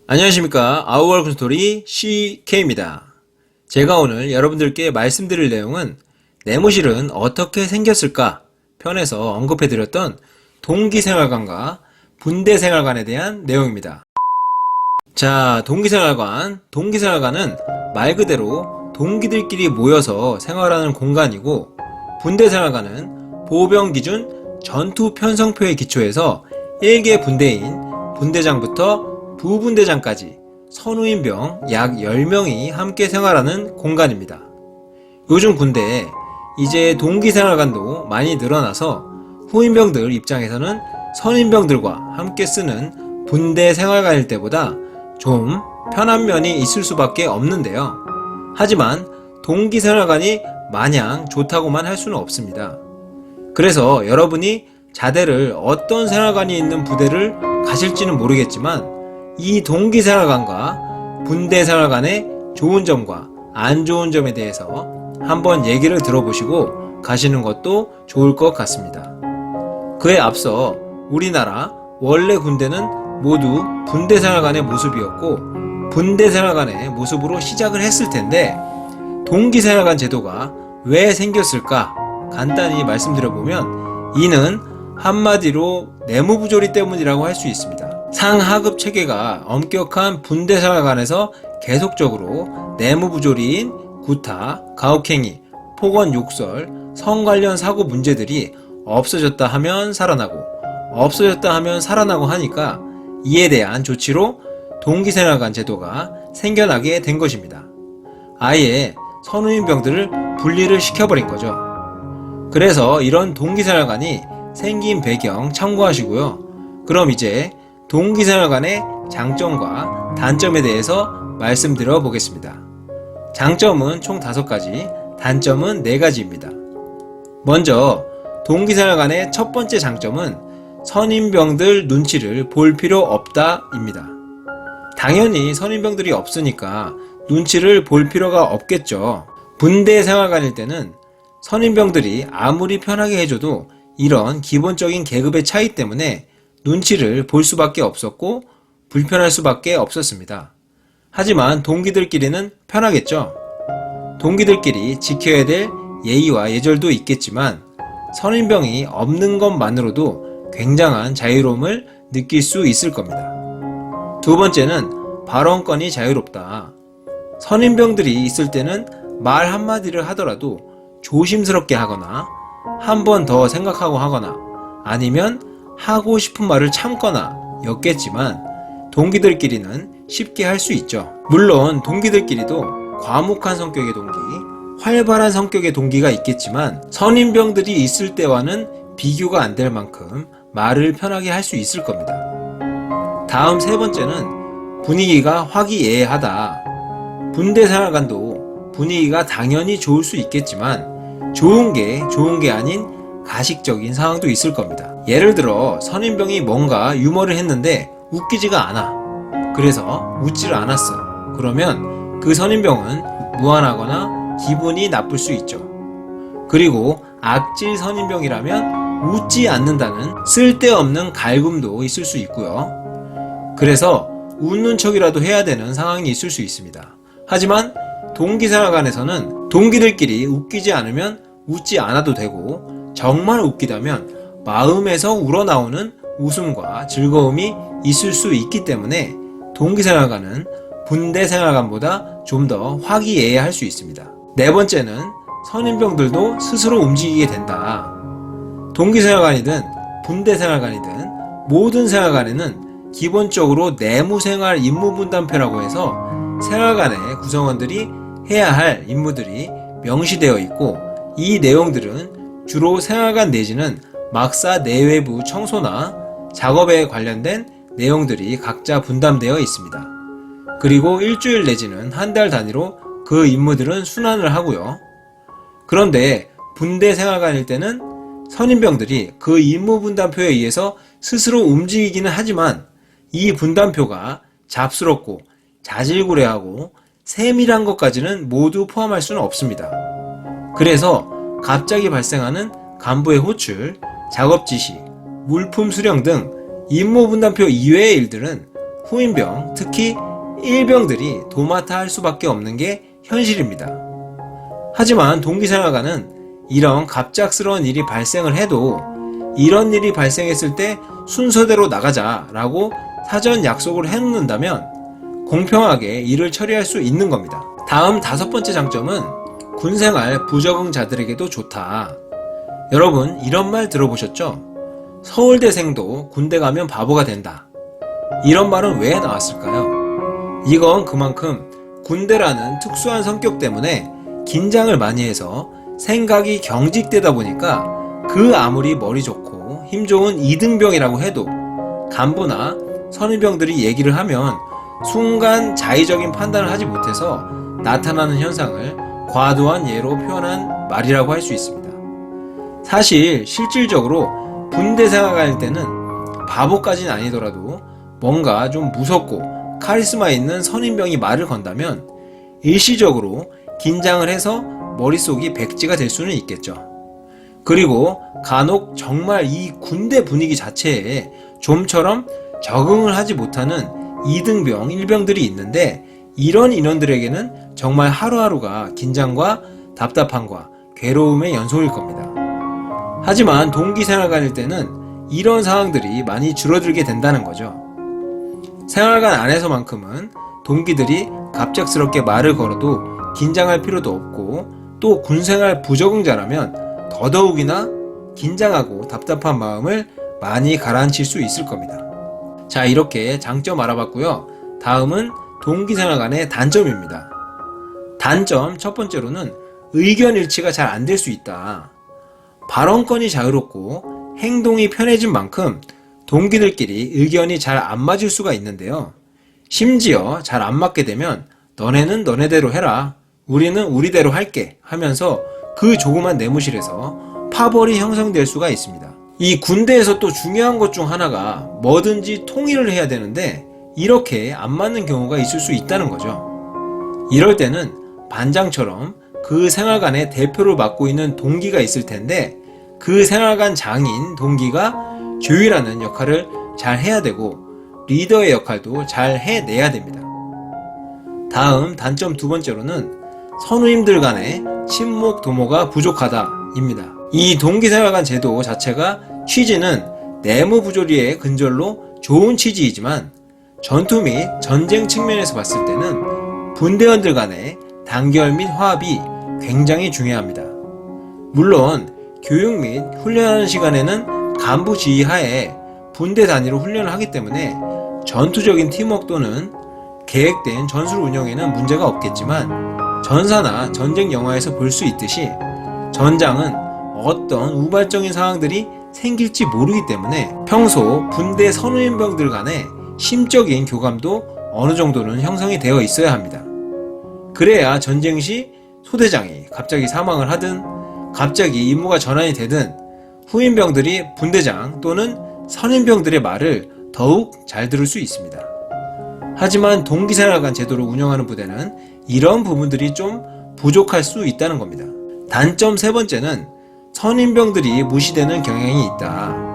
안녕하십니까. 아우월크 스토리 CK입니다. 제가 오늘 여러분들께 말씀드릴 내용은 내무실은 어떻게 생겼을까 편에서 언급해드렸던 동기생활관과 분대생활관에 대한 내용입니다. 자, 동기생활관은 말 그대로 동기들끼리 모여서 생활하는 공간이고, 분대생활관은 보병 기준 전투 편성표에 기초해서 1개 분대인 분대장부터 부분대장까지 선후인병 약 10명이 함께 생활하는 공간입니다. 요즘 군대에 이제 동기생활관도 많이 늘어나서 후임병들 입장에서는 선임병들과 함께 쓰는 분대생활관일 때보다 좀 편한 면이 있을 수밖에 없는데요. 하지만 동기생활관이 마냥 좋다고만 할 수는 없습니다. 그래서 여러분이 자대를 어떤 생활관이 있는 부대를 가실지는 모르겠지만 이 동기생활관과 분대생활관의 좋은 점과 안 좋은 점에 대해서 한번 얘기를 들어보시고 가시는 것도 좋을 것 같습니다. 그에 앞서 우리나라 원래 군대는 모두 분대생활관의 모습이었고 분대생활관의 모습으로 시작을 했을 텐데, 동기생활관 제도가 왜 생겼을까 간단히 말씀드려보면 이는 한마디로 내무부조리 때문이라고 할 수 있습니다. 상하급 체계가 엄격한 분대생활관에서 계속적으로 내무부조리인 구타, 가혹행위, 폭언 욕설, 성 관련 사고 문제들이 없어졌다 하면 살아나고 없어졌다 하면 살아나고 하니까 이에 대한 조치로 동기생활관 제도가 생겨나게 된 것입니다. 아예 선후임병들을 분리를 시켜버린 거죠. 그래서 이런 동기생활관이 생긴 배경 참고하시고요. 그럼 이제 동기생활관의 장점과 단점에 대해서 말씀드려 보겠습니다. 장점은 총 5가지, 단점은 4가지입니다. 먼저 동기생활관의 첫 번째 장점은 선임병들 눈치를 볼 필요 없다입니다. 당연히 선임병들이 없으니까 눈치를 볼 필요가 없겠죠. 분대생활관일 때는 선임병들이 아무리 편하게 해줘도 이런 기본적인 계급의 차이 때문에 눈치를 볼 수밖에 없었고 불편할 수밖에 없었습니다. 하지만 동기들끼리는 편하겠죠. 동기들끼리 지켜야 될 예의와 예절도 있겠지만 선임병이 없는 것만으로도 굉장한 자유로움을 느낄 수 있을 겁니다. 두 번째는 발언권이 자유롭다. 선임병들이 있을 때는 말 한마디를 하더라도 조심스럽게 하거나 한 번 더 생각하고 하거나 아니면 하고 싶은 말을 참거나 였겠지만 동기들끼리는 쉽게 할 수 있죠. 물론 동기들끼리도 과묵한 성격의 동기, 활발한 성격의 동기가 있겠지만 선임병들이 있을 때와는 비교가 안 될 만큼 말을 편하게 할 수 있을 겁니다. 다음 세 번째는 분위기가 화기애애하다. 분대생활관도 분위기가 당연히 좋을 수 있겠지만 좋은 게 아닌 가식적인 상황도 있을 겁니다. 예를 들어 선임병이 뭔가 유머를 했는데 웃기지가 않아. 그래서 웃지를 않았어. 그러면 그 선임병은 무안하거나 기분이 나쁠 수 있죠. 그리고 악질 선임병이라면 웃지 않는다는 쓸데없는 갈굼도 있을 수 있고요. 그래서 웃는 척이라도 해야 되는 상황이 있을 수 있습니다. 하지만 동기생활관에서는 동기들끼리 웃기지 않으면 웃지 않아도 되고, 정말 웃기다면 마음에서 우러나오는 웃음과 즐거움이 있을 수 있기 때문에 동기생활관은 분대생활관보다 좀 더 화기애애할 수 있습니다. 네 번째는 선임병들도 스스로 움직이게 된다. 동기생활관이든 분대생활관이든 모든 생활관에는 기본적으로 내무생활 임무분담표라고 해서 생활관의 구성원들이 해야 할 임무들이 명시되어 있고, 이 내용들은 주로 생활관 내지는 막사 내외부 청소나 작업에 관련된 내용들이 각자 분담되어 있습니다. 그리고 일주일 내지는 한 달 단위로 그 임무들은 순환을 하고요. 그런데 분대생활관일 때는 선임병들이 그 임무 분담표에 의해서 스스로 움직이기는 하지만 이 분담표가 잡스럽고 자질구레하고 세밀한 것까지는 모두 포함할 수는 없습니다. 그래서 갑자기 발생하는 간부의 호출, 작업 지시, 물품 수령 등 임무 분담표 이외의 일들은 후임병, 특히 일병들이 도맡아 할 수밖에 없는 게 현실입니다. 하지만 동기생활관은 이런 갑작스러운 일이 발생을 해도 이런 일이 발생했을 때 순서대로 나가자라고 사전 약속을 해놓는다면 공평하게 일을 처리할 수 있는 겁니다. 다음 5번째 장점은 군생활 부적응자들에게도 좋다. 여러분 이런 말 들어보셨죠? 서울대생도 군대 가면 바보가 된다. 이런 말은 왜 나왔을까요? 이건 그만큼 군대라는 특수한 성격 때문에 긴장을 많이 해서 생각이 경직되다 보니까 그 아무리 머리 좋고 힘 좋은 이등병이라고 해도 간부나 선임병들이 얘기를 하면 순간 자의적인 판단을 하지 못해서 나타나는 현상을 과도한 예로 표현한 말이라고 할 수 있습니다. 사실 실질적으로 군대 생활할 때는 바보까지는 아니더라도 뭔가 좀 무섭고 카리스마 있는 선임병이 말을 건다면 일시적으로 긴장을 해서 머릿속이 백지가 될 수는 있겠죠. 그리고 간혹 정말 이 군대 분위기 자체에 좀처럼 적응을 하지 못하는 2등병, 1병들이 있는데 이런 인원들에게는 정말 하루하루가 긴장과 답답함과 괴로움의 연속일 겁니다. 하지만 동기생활관일 때는 이런 상황들이 많이 줄어들게 된다는 거죠. 생활관 안에서만큼은 동기들이 갑작스럽게 말을 걸어도 긴장할 필요도 없고 또 군생활 부적응자라면 더더욱이나 긴장하고 답답한 마음을 많이 가라앉힐 수 있을 겁니다. 자, 이렇게 장점 알아봤고요. 다음은 동기생활관의 단점입니다. 단점 첫 번째로는 의견 일치가 잘 안 될 수 있다. 발언권이 자유롭고 행동이 편해진 만큼 동기들끼리 의견이 잘 안 맞을 수가 있는데요. 심지어 잘 안 맞게 되면 너네는 너네대로 해라. 우리는 우리대로 할게 하면서 그 조그만 내무실에서 파벌이 형성될 수가 있습니다. 이 군대에서 또 중요한 것 중 하나가 뭐든지 통일을 해야 되는데 이렇게 안 맞는 경우가 있을 수 있다는 거죠. 이럴 때는 반장처럼 그 생활관의 대표를 맡고 있는 동기가 있을 텐데 그 생활관 장인 동기가 조율하는 역할을 잘 해야 되고 리더의 역할도 잘 해내야 됩니다. 다음 단점 두 번째로는 선후임들 간의 친목 도모가 부족하다입니다. 이 동기생활관 제도 자체가 취지는 내무부조리의 근절로 좋은 취지이지만 전투 및 전쟁 측면에서 봤을 때는 분대원들 간의 단결 및 화합이 굉장히 중요합니다. 물론 교육 및 훈련하는 시간에는 간부 지휘 하에 분대 단위로 훈련을 하기 때문에 전투적인 팀워크 또는 계획된 전술 운영에는 문제가 없겠지만 전사나 전쟁 영화에서 볼 수 있듯이 전장은 어떤 우발적인 상황들이 생길지 모르기 때문에 평소 분대 선후임병들 간의 심적인 교감도 어느 정도는 형성이 되어 있어야 합니다. 그래야 전쟁 시 소대장이 갑자기 사망을 하든 갑자기 임무가 전환이 되든 후임병들이 분대장 또는 선임병들의 말을 더욱 잘 들을 수 있습니다. 하지만 동기생활관 제도를 운영하는 부대는 이런 부분들이 좀 부족할 수 있다는 겁니다. 단점 세 번째는 선임병들이 무시되는 경향이 있다.